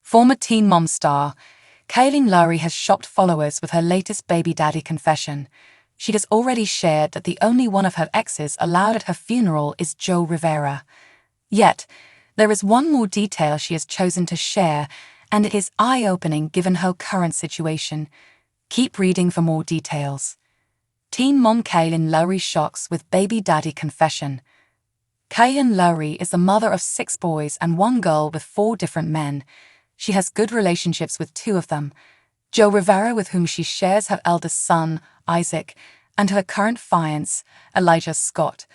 Former Teen Mom star Kailyn Lowry has shocked followers with her latest baby daddy confession. She has already shared that the only one of her exes allowed at her funeral is Joe Rivera. Yet, there is one more detail she has chosen to share, and it is eye-opening given her current situation. Keep reading for more details. Teen mom Kailyn Lowry shocks with baby daddy confession. Kailyn Lowry is the mother of 6 boys and 1 girl with 4 different men. She has good relationships with 2 of them, Joe Rivera, with whom she shares her eldest son, Isaac, and her current fiancé, Elijah Scott.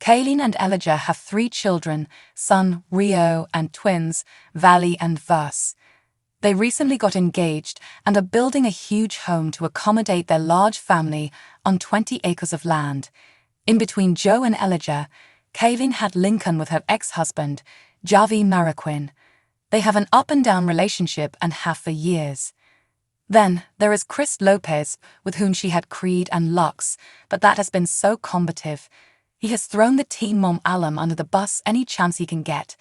Kailyn and Elijah have 3 children, son Rio and twins, Valley and Verse. They recently got engaged and are building a huge home to accommodate their large family on 20 acres of land. In between Joe and Elijah, Kailyn had Lincoln with her ex-husband, Javi Marroquin. They have an up-and-down relationship and have for years. Then, there is Chris Lopez, with whom she had Creed and Lux, but that has been so combative. He has thrown the teen mom alum under the bus any chance he can get.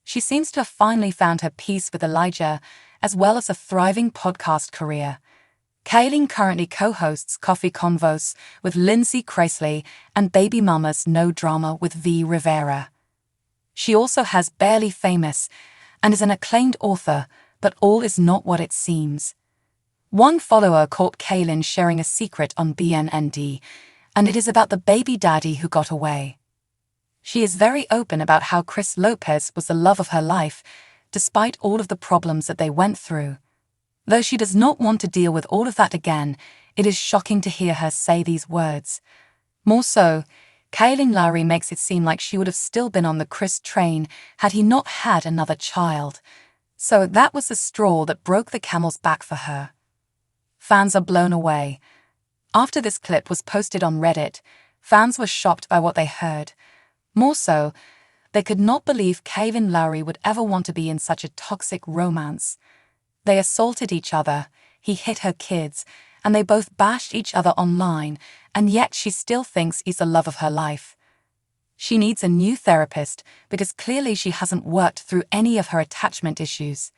She seems to have finally found her peace with Elijah, as well as a thriving podcast career. Kailyn currently co-hosts Coffee Convos with Lindsay Chrysler and Baby Mama's No Drama with V. Rivera. She also has Barely Famous and is an acclaimed author, but all is not what it seems. One follower caught Kailyn sharing a secret on BNND, and it is about the baby daddy who got away. She is very open about how Chris Lopez was the love of her life, despite all of the problems that they went through. Though she does not want to deal with all of that again, it is shocking to hear her say these words. More so, Kailyn Lowry makes it seem like she would have still been on the Chris train had he not had another child. So that was the straw that broke the camel's back for her. Fans are blown away. After this clip was posted on Reddit, fans were shocked by what they heard. More so, they could not believe Kailyn Lowry would ever want to be in such a toxic romance. They assaulted each other, he hit her kids, and they both bashed each other online, and yet she still thinks he's the love of her life. She needs a new therapist because clearly she hasn't worked through any of her attachment issues.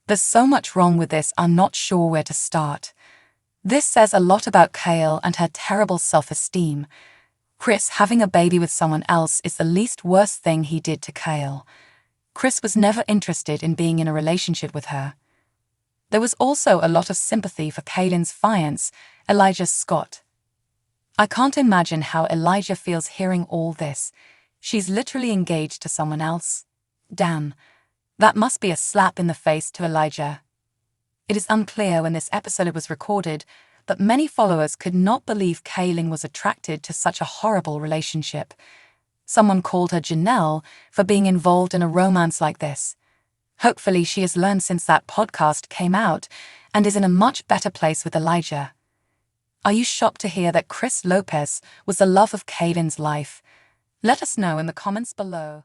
There's so much wrong with this, I'm not sure where to start. This says a lot about Kail and her terrible self-esteem. Chris having a baby with someone else is the least worst thing he did to Kail. Chris was never interested in being in a relationship with her. There was also a lot of sympathy for Kailyn's fiancé, Elijah Scott. I can't imagine how Elijah feels hearing all this. She's literally engaged to someone else. Damn, that must be a slap in the face to Elijah. It is unclear when this episode was recorded, but many followers could not believe Kailyn was attracted to such a horrible relationship. Someone called her Janelle for being involved in a romance like this. Hopefully she has learned since that podcast came out and is in a much better place with Elijah. Are you shocked to hear that Chris Lopez was the love of Kailyn's life? Let us know in the comments below.